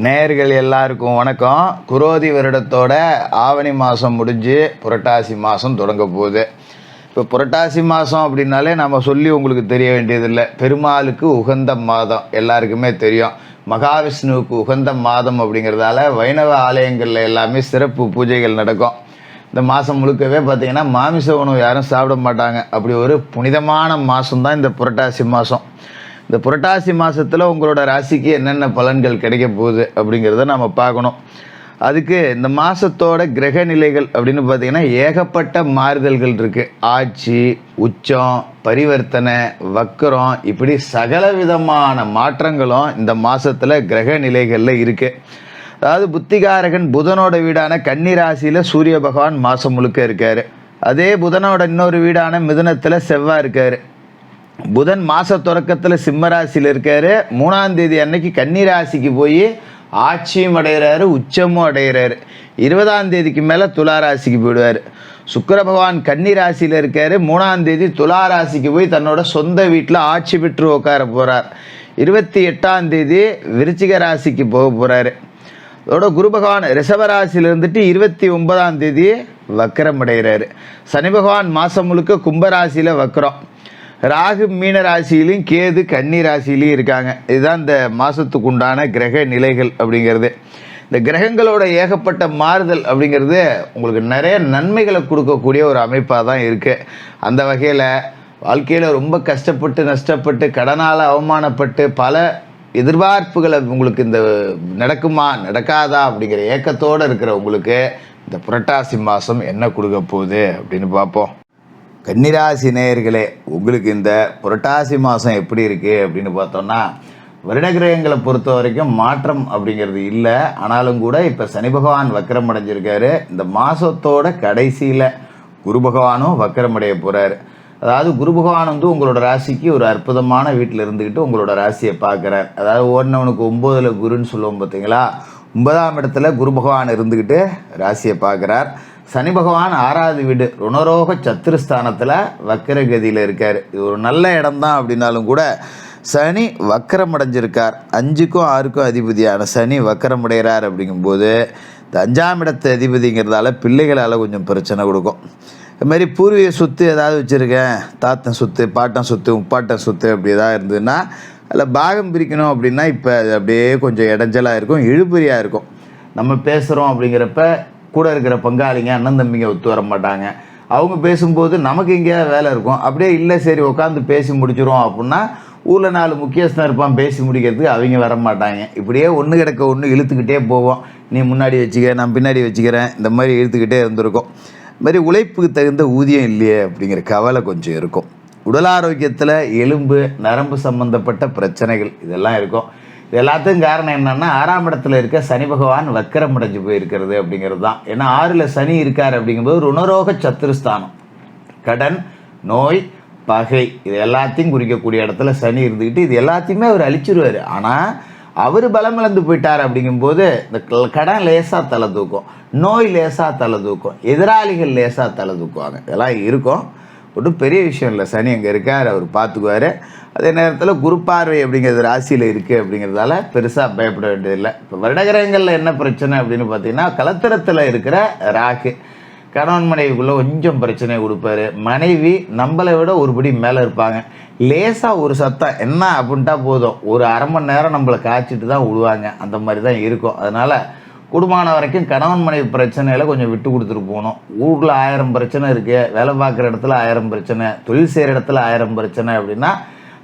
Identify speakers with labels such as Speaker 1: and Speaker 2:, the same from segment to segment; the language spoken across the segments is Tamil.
Speaker 1: நேயர்கள் எல்லாருக்கும் வணக்கம். குரோதி வருடத்தோட ஆவணி மாதம் முடிஞ்சு புரட்டாசி மாதம் தொடங்க போகுது. இப்போ புரட்டாசி மாதம் அப்படின்னாலே நம்ம சொல்லி உங்களுக்கு தெரிய வேண்டியதில்லை. பெருமாளுக்கு உகந்த மாதம் எல்லாருக்குமே தெரியும். மகாவிஷ்ணுவுக்கு உகந்த மாதம் அப்படிங்கிறதால வைணவ ஆலயங்களில் எல்லாமே சிறப்பு பூஜைகள் நடக்கும். இந்த மாதம் முழுக்கவே பார்த்திங்கன்னா மாமிச உணவு யாரும் சாப்பிட மாட்டாங்க. அப்படி ஒரு புனிதமான மாதம்தான் இந்த புரட்டாசி மாதம். இந்த புரட்டாசி மாதத்தில் உங்களோட ராசிக்கு என்னென்ன பலன்கள் கிடைக்க போகுது அப்படிங்கிறத நம்ம பார்க்கணும். அதுக்கு இந்த மாதத்தோட கிரக நிலைகள் அப்படின்னு பார்த்திங்கன்னா ஏகப்பட்ட மாறுதல்கள் இருக்குது. ஆட்சி, உச்சம், பரிவர்த்தனை, வக்கரம், இப்படி சகல விதமான மாற்றங்களும் இந்த மாதத்தில் கிரக நிலைகளில் இருக்குது. அதாவது புத்திகாரகன் புதனோட வீடான கன்னி ராசியில் சூரிய பகவான் மாதம் முழுக்க இருக்கார். அதே புதனோட இன்னொரு வீடான மிதுனத்தில் செவ்வாய் இருக்கார். புதன் மாத தொடக்கத்தில் சிம்மராசியில் இருக்கார். 3ஆம் தேதி அன்னைக்கு கன்னி ராசிக்கு போய் ஆட்சியும் அடைகிறாரு, உச்சமும் அடைகிறாரு. 20ஆம் தேதிக்கு மேலே துலா ராசிக்கு போயிடுவார். சுக்கிர பகவான் கன்னி ராசியில் இருக்கார். 3ஆம் தேதி துலா ராசிக்கு போய் தன்னோட சொந்த வீட்டில் ஆட்சி பெற்று உட்கார போகிறார். 28ஆம் தேதி விருச்சிக ராசிக்கு போக போகிறாரு. அதோட குரு பகவான் ரிஷபராசியில் இருந்துட்டு 29ஆம் தேதி வக்கரம் அடைகிறாரு. சனி பகவான் மாதம் முழுக்க கும்பராசியில் வக்கரம். ராகு மீன ராசியிலையும் கேது கன்னி ராசியிலையும் இருக்காங்க. இதுதான் இந்த மாதத்துக்கு உண்டான கிரக நிலைகள் அப்படிங்கிறது. இந்த கிரகங்களோட ஏகப்பட்ட மாறுதல் அப்படிங்கிறது உங்களுக்கு நிறைய நன்மைகளை கொடுக்கக்கூடிய ஒரு அமைப்பாக தான் இருக்குது. அந்த வகையில் வாழ்க்கையில் ரொம்ப கஷ்டப்பட்டு நஷ்டப்பட்டு கடனால் அவமானப்பட்டு பல எதிர்பார்ப்புகளை உங்களுக்கு இந்த நடக்குமா நடக்காதா அப்படிங்கிற ஏக்கத்தோடு இருக்கிற உங்களுக்கு இந்த புரட்டாசி மாதம் என்ன கொடுக்க போகுது அப்படின்னு பார்ப்போம். கன்னிராசி நேயர்களே, உங்களுக்கு இந்த புரட்டாசி மாதம் எப்படி இருக்குது அப்படின்னு பார்த்தோம்னா, வருடகிரகங்களை பொறுத்த வரைக்கும் மாற்றம் அப்படிங்கிறது இல்லை. ஆனாலும் கூட இப்போ சனி பகவான் வக்கரம் அடைஞ்சிருக்காரு. இந்த மாதத்தோட கடைசியில் குரு பகவானும் வக்கரம் அடைய போகிறாரு. அதாவது குரு பகவான் உங்களோட ராசிக்கு ஒரு அற்புதமான வீட்டில் இருந்துக்கிட்டு உங்களோட ராசியை பார்க்குறார். அதாவது ஓடினவனுக்கு 9ல் குருன்னு சொல்லுவோம் பார்த்தீங்களா, 9ஆம் இடத்துல குரு பகவான் இருந்துக்கிட்டு ராசியை பார்க்குறார். சனி பகவான் 6வது வீடு ருணரோக சத்துருஸ்தானத்தில் வக்கரகதியில் இருக்கார். இது ஒரு நல்ல இடம்தான் அப்படின்னாலும் கூட சனி வக்கரம் அடைஞ்சிருக்கார். 5க்கும் 6க்கும் அதிபதியான சனி வக்கரம் அடைகிறார். அப்படிங்கும்போது இந்த 5ஆம் இடத்து அதிபதிங்கிறதால பிள்ளைகளால் கொஞ்சம் பிரச்சனை கொடுக்கும். இதுமாரி பூர்வீக சொத்து ஏதாவது வச்சுருக்கேன், தாத்தன் சொத்து, பாட்டன் சொத்து, முப்பாட்டன் சொத்து அப்படி ஏதாவது இருந்ததுன்னா அதில் பாகம் பிரிக்கணும் அப்படின்னா இப்போ அது அப்படியே கொஞ்சம் இடைஞ்சலாக இருக்கும், இழுபறியாக இருக்கும். நம்ம பேசுகிறோம் அப்படிங்கிறப்ப கூட இருக்கிற பங்காளிங்க அண்ணன் தம்பிங்க ஒத்து வர மாட்டாங்க. அவங்க பேசும்போது நமக்கு எங்கேயாவது வேலை இருக்கும். அப்படியே இல்லை சரி உட்காந்து பேசி முடிச்சிடும் அப்படின்னா ஊரில் 4 முக்கியஸ்தம் இருப்பான், பேசி முடிக்கிறதுக்கு அவங்க வர மாட்டாங்க. இப்படியே ஒன்று கிடக்க ஒன்று இழுத்துக்கிட்டே போவோம். நீ முன்னாடி வச்சுக்க, நான் பின்னாடி வச்சுக்கிறேன், இந்த மாதிரி இழுத்துக்கிட்டே இருந்திருக்கும். இது மாதிரி உழைப்புக்கு தகுந்த ஊதியம் இல்லையே அப்படிங்கிற கவலை கொஞ்சம் இருக்கும். உடல் ஆரோக்கியத்தில் எலும்பு நரம்பு சம்பந்தப்பட்ட பிரச்சனைகள் இதெல்லாம் இருக்கும். இது எல்லாத்துக்கும் காரணம் என்னென்னா 6ஆம் இடத்துல இருக்க சனி பகவான் வக்கரம் அடைஞ்சு போயிருக்கிறது அப்படிங்கிறது தான். ஏன்னா 6ல் சனி இருக்கார் அப்படிங்கும்போது ருணரோக சத்துருஸ்தானம், கடன், நோய், பகை இது எல்லாத்தையும் குறிக்கக்கூடிய இடத்துல சனி இருந்துக்கிட்டு இது எல்லாத்தையுமே அவர் அழிச்சிருவார். ஆனால் அவர் பலம் இழந்து போயிட்டார் அப்படிங்கும்போது இந்த கடன் லேசாக தலை தூக்கும், நோய் லேசாக தலை தூக்கும், எதிராளிகள் லேசாக தலை தூக்குவாங்க. இதெல்லாம் இருக்கும். ஒன்றும் பெரிய விஷயம் இல்லை. சனி அங்கே இருக்கார், அவர் பார்த்துக்குவார். அதே நேரத்தில் குரு பார்வை அப்படிங்கிறது ராசியில் இருக்குது அப்படிங்கிறதால பெருசாக பயப்பட வேண்டியதில்லை. இப்போ வருடகிரகங்களில் என்ன பிரச்சனை அப்படின்னு பார்த்தீங்கன்னா, கலத்திரத்தில் இருக்கிற ராகு கணவன் மனைவிக்குள்ளே கொஞ்சம் பிரச்சனையை கொடுப்பாரு. மனைவி நம்மளை விட ஒருபடி மேலே இருப்பாங்க. லேசாக ஒரு சத்தம் என்ன அப்படின்ட்டா போதும், ஒரு அரை மணி நேரம் நம்மளை காய்ச்சிட்டு தான் விடுவாங்க. அந்த மாதிரி தான் இருக்கும். அதனால் குடும்பமான வரைக்கும் கணவன் மனைவி பிரச்சனையில் கொஞ்சம் விட்டு கொடுத்துட்டு போகணும். ஊரில் 1000 பிரச்சனை இருக்குது, வேலை பார்க்குற இடத்துல 1000 பிரச்சனை, தொழில் செய்கிற இடத்துல 1000 பிரச்சனை அப்படின்னா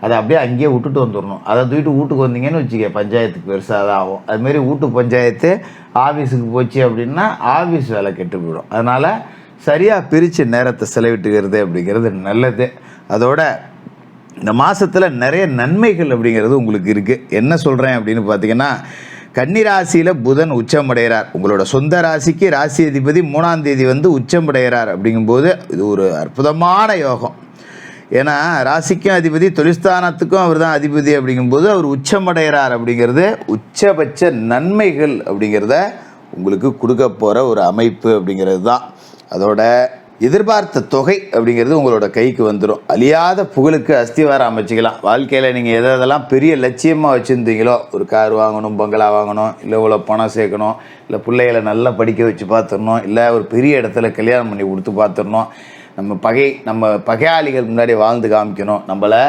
Speaker 1: அதை அப்படியே அங்கேயே விட்டுட்டு வந்துடணும். அதை தூக்கிட்டு வீட்டுக்கு வந்தீங்கன்னு வச்சுக்க, பஞ்சாயத்துக்கு பெருசாக தான் ஆகும். அதுமாரி வீட்டு பஞ்சாயத்து ஆஃபீஸுக்கு போச்சு அப்படின்னா ஆஃபீஸ் வேலை கெட்டு போயிடும். அதனால் சரியாக பிரித்து நேரத்தை செலவிட்டுக்கிறது அப்படிங்கிறது நல்லது. அதோட இந்த மாதத்தில் நிறைய நன்மைகள் அப்படிங்கிறது உங்களுக்கு இருக்குது. என்ன சொல்கிறேன் அப்படின்னு பார்த்தீங்கன்னா, கன்னி ராசியில் புதன் உச்சம் அடைகிறார். உங்களோட சொந்த ராசிக்கு ராசி அதிபதி 3ஆம் தேதி உச்சம் அடைகிறார். அப்படிங்கும்போது இது ஒரு அற்புதமான யோகம். ஏன்னா ராசிக்கும் அதிபதி, தொழில்ஸ்தானத்துக்கும் அவர் தான் அதிபதி. அப்படிங்கும்போது அவர் உச்சம் அடைகிறார் அப்படிங்கிறது உச்சபட்ச நன்மைகள் அப்படிங்கிறத உங்களுக்கு கொடுக்க போகிற ஒரு அமைப்பு அப்படிங்கிறது தான். அதோட எதிர்பார்த்த தொகை அப்படிங்கிறது உங்களோட கைக்கு வந்துடும். அழியாத புகழுக்கு அஸ்திவாரம் அமைச்சிக்கலாம். வாழ்க்கையில் நீங்கள் எதெல்லாம் பெரிய லட்சியமாக வச்சுருந்தீங்களோ, ஒரு கார் வாங்கணும், பங்களா வாங்கணும், இல்லை இவ்வளோ பணம் சேர்க்கணும், இல்லை பிள்ளைகளை நல்லா படிக்க வச்சு பார்த்துடணும், இல்லை ஒரு பெரிய இடத்துல கல்யாணம் பண்ணி கொடுத்து பார்த்துடணும், நம்ம பகையாளிகள் முன்னாடி வாழ்ந்து காமிக்கணும், நம்மளை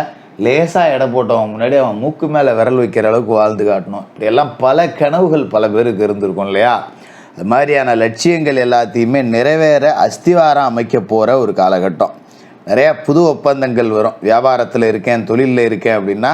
Speaker 1: லேசாக எடை போட்டவன் முன்னாடி அவன் மூக்கு மேலே விரல் வைக்கிற அளவுக்கு வாழ்ந்து காட்டணும். இப்படியெல்லாம் பல கனவுகள் பல பேருக்கு இருந்திருக்கும் இல்லையா? அது மாதிரியான லட்சியங்கள் எல்லாத்தையுமே நிறைவேற அஸ்திவாரம் அமைக்க போகிற ஒரு காலகட்டம். நிறையா புது ஒப்பந்தங்கள் வரும். வியாபாரத்தில் இருக்கேன், தொழிலில் இருக்கேன் அப்படின்னா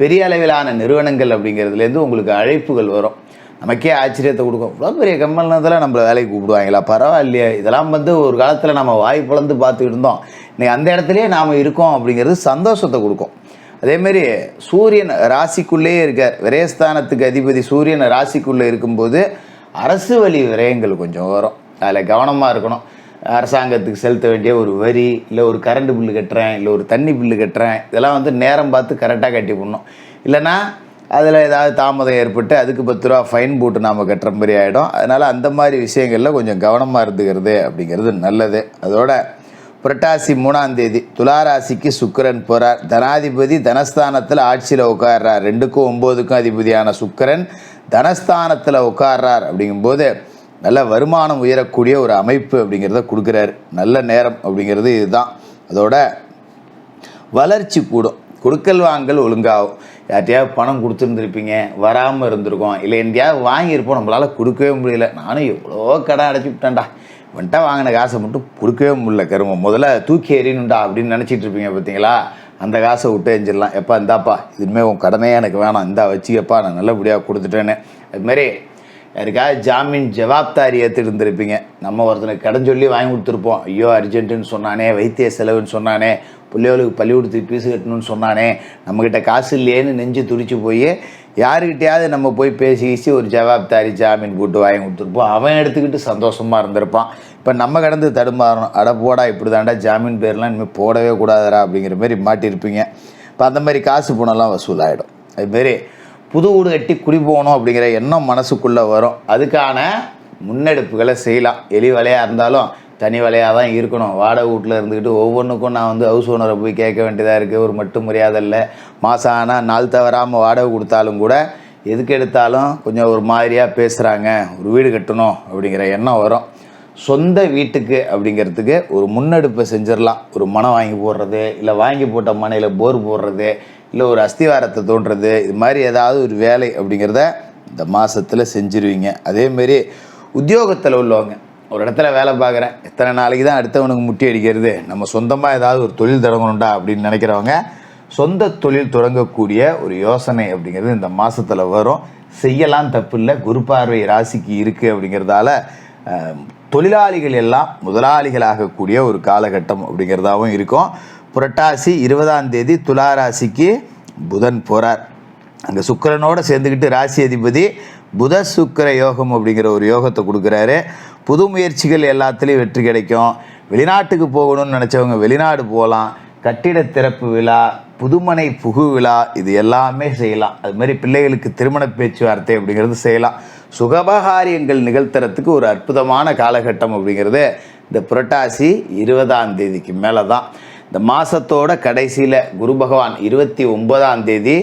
Speaker 1: பெரிய அளவிலான நிறுவனங்கள் அப்படிங்கிறதுலேருந்து உங்களுக்கு அழைப்புகள் வரும். நமக்கே ஆச்சரியத்தை கொடுக்கும். இவ்வளோ பெரிய கம்பெனிலத்தில் நம்மளை வேலைக்கு கூப்பிடுவாங்களா, பரவாயில்லையே. இதெல்லாம் ஒரு காலத்தில் நம்ம வாய் பிளந்து பார்த்துக்கிட்டு இருந்தோம், இன்றைக்கி அந்த இடத்துலையே நாம் இருக்கோம் அப்படிங்கிறது சந்தோஷத்தை கொடுக்கும். அதேமாரி சூரியன் ராசிக்குள்ளேயே இருக்கார். விரயஸ்தானத்துக்கு அதிபதி சூரியன் ராசிக்குள்ளே இருக்கும்போது அரசு வழி விரயங்கள் கொஞ்சம் வரும். அதில் கவனமாக இருக்கணும். அரசாங்கத்துக்கு செலுத்த வேண்டிய ஒரு வரி, இல்லை ஒரு கரண்ட் பில்லு கட்டுறேன், இல்லை ஒரு தண்ணி பில்லு கட்டுறேன், இதெல்லாம் நேரம் பார்த்து கரெக்டாக கட்டி போடணும். இல்லைனா அதில் ஏதாவது தாமதம் ஏற்பட்டு அதுக்கு 10 ரூபா ஃபைன் போட்டு நாம் கட்டுற மாதிரி ஆகிடும். அதனால் அந்த மாதிரி விஷயங்களில் கொஞ்சம் கவனமாக இருந்துக்கிறது அப்படிங்கிறது நல்லது. அதோட புரட்டாசி 3ஆம் தேதி துளாராசிக்கு சுக்கிரன் போகிறார். தனாதிபதி தனஸ்தானத்தில் ஆட்சியில் உட்கார்றார். 2க்கும் 9க்கும் அதிபதியான சுக்கிரன் தனஸ்தானத்தில் உட்கார்றார். அப்படிங்கும்போது நல்ல வருமானம் உயரக்கூடிய ஒரு அமைப்பு அப்படிங்கிறத கொடுக்குறாரு. நல்ல நேரம் அப்படிங்கிறது இதுதான். அதோட வளர்ச்சி கூடும். கொடுக்கல் வாங்கல் ஒழுங்காகும். யார்ட்டையாவது பணம் கொடுத்துருந்துருப்பீங்க, வராமல் இருந்திருக்கோம், இல்லை எங்கேயாவது வாங்கியிருப்போம், நம்மளால் கொடுக்கவே முடியல. நானும் எவ்வளோ கடன் அடைச்சி விட்டேன்டா, வந்துட்டா வாங்கின காசை மட்டும் கொடுக்கவே முடியல, கருமம் முதல்ல தூக்கி எறியணுண்டா அப்படின்னு நினச்சிட்டு இருப்பீங்க பார்த்தீங்களா? அந்த காசை விட்டு எஞ்சிடலாம். எப்பா இந்தாப்பா, இதுமாரி உன் கடனே எனக்கு வேணாம், இந்தா வச்சுக்கப்பா, நான் நல்லபடியாக கொடுத்துட்டேன்னு. அதுமாரி யாருக்காவது ஜாமீன் ஜவாப்தாரி ஏற்றுட்டு இருந்திருப்பீங்க. நம்ம ஒருத்தனுக்கு கடன் சொல்லி வாங்கி கொடுத்துருப்போம். ஐயோ அர்ஜென்ட்டுன்னு சொன்னானே, வைத்திய செலவுன்னு சொன்னானே, பிள்ளைகளுக்கு பள்ளிக்கூடத்துக்கு ஃபீஸு கட்டணும்னு சொன்னானே, நம்மக்கிட்ட காசு இல்லையேன்னு நெஞ்சு துடிச்சு போய் யாருக்கிட்டையாவது நம்ம போய் பேசி ஒரு ஜவாப்தாரி ஜாமீன் போட்டு வாங்கி கொடுத்துருப்போம். அவன் எடுத்துக்கிட்டு சந்தோஷமாக இருந்திருப்பான். இப்போ நம்ம கடந்து தடுமாறணும். அட போடா, இப்படி தாண்டா ஜாமீன் பேர்லாம் இனிமேல் போடவே கூடாதுரா அப்படிங்கிற மாதிரி மாட்டியிருப்பீங்க. இப்போ அந்த மாதிரி காசு பணம்லாம் வசூலாகிடும். அதுமாரி புது வீடு கட்டி குடி போகணும் அப்படிங்கிற எண்ணம் மனசுக்குள்ளே வரும். அதுக்கான முன்னெடுப்புகளை செய்யலாம். எலி வலையாக இருந்தாலும் தனி வலையாக தான் இருக்கணும். வாடகை வீட்டில் இருந்துக்கிட்டு ஒவ்வொன்றுக்கும் நான் ஹவுஸ் ஓனரை போய் கேட்க வேண்டியதாக இருக்குது. ஒரு மட்டும் மரியாதை இல்லை. மாதம் ஆனால் நாள் தவறாமல் வாடகை கொடுத்தாலும் கூட எதுக்கு எடுத்தாலும் கொஞ்சம் ஒரு மாதிரியாக பேசுகிறாங்க. ஒரு வீடு கட்டணும் அப்படிங்கிற எண்ணம் வரும். சொந்த வீட்டுக்கு அப்படிங்கிறதுக்கு ஒரு முன்னெடுப்பை செஞ்சிடலாம். ஒரு மனை வாங்கி போடுறது, இல்லை வாங்கி போட்ட மனையில் போர் போடுறது, இல்லை ஒரு அஸ்திவாரத்தை தோன்றுறது, இது மாதிரி ஏதாவது ஒரு வேலை அப்படிங்கிறத இந்த மாதத்தில் செஞ்சுருவீங்க. அதேமாரி உத்தியோகத்தில் உள்ளவங்க, ஒரு இடத்துல வேலை பார்க்குறேன், எத்தனை நாளைக்கு தான் அடுத்தவனுக்கு முட்டி அடிக்கிறது, நம்ம சொந்தமாக ஏதாவது ஒரு தொழில் தொடங்கணுண்டா அப்படின்னு நினைக்கிறவங்க சொந்த தொழில் தொடங்கக்கூடிய ஒரு யோசனை அப்படிங்கிறது இந்த மாதத்தில் வரும். செய்யலாம், தப்பு இல்லை. குரு பார்வை ராசிக்கு இருக்குது அப்படிங்கிறதால தொழிலாளிகள் எல்லாம் முதலாளிகளாகக்கூடிய ஒரு காலகட்டம் அப்படிங்கிறதாகவும் இருக்கும். புரட்டாசி 20ஆம் தேதி துளாராசிக்கு புதன் போகிறார். அங்கே சுக்கிரனோடு சேர்ந்துக்கிட்டு ராசி அதிபதி புத சுக்கிர யோகம் அப்படிங்கிற ஒரு யோகத்தை கொடுக்குறாரு. புது முயற்சிகள் எல்லாத்துலேயும் வெற்றி கிடைக்கும். வெளிநாட்டுக்கு போகணும்னு நினச்சவங்க வெளிநாடு போகலாம். கட்டிட திறப்பு விழா, புதுமனை புகு விழா, இது எல்லாமே செய்யலாம். அதுமாதிரி பிள்ளைகளுக்கு திருமண பேச்சுவார்த்தை அப்படிங்கிறது செய்யலாம். சுகபகாரியங்கள் நிகழ்த்துறதுக்கு ஒரு அற்புதமான காலகட்டம் அப்படிங்கிறது இந்த புரட்டாசி 20ஆம் தேதிக்கு மேலே தான். இந்த மாதத்தோட கடைசியில் குரு பகவான் 29ஆம் தேதி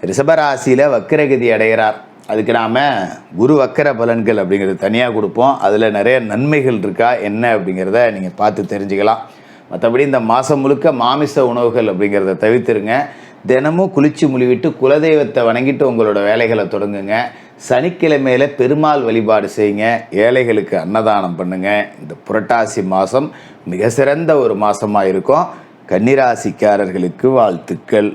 Speaker 1: ரிஷபராசியில் வக்கிரகதி அடைகிறார். அதுக்கு நாம் குரு வக்கர பலன்கள் அப்படிங்கிறது தனியாக கொடுப்போம். அதில் நிறைய நன்மைகள் இருக்கா என்ன அப்படிங்கிறத நீங்கள் பார்த்து தெரிஞ்சுக்கலாம். மற்றபடி இந்த மாதம் முழுக்க மாமிச உணவுகள் அப்படிங்கிறத தவிர்த்துருங்க. தினமும் குளிச்சு முழுவிட்டு குலதெய்வத்தை வணங்கிட்டு உங்களோட வேலைகளை தொடங்குங்க. சனிக்கிழமையில் பெருமாள் வழிபாடு செய்யுங்க. ஏழைகளுக்கு அன்னதானம் பண்ணுங்க. இந்த புரட்டாசி மாதம் மிக சிறந்த ஒரு மாதமாக இருக்கும். கன்னிராசிக்காரர்களுக்கு வாழ்த்துக்கள்.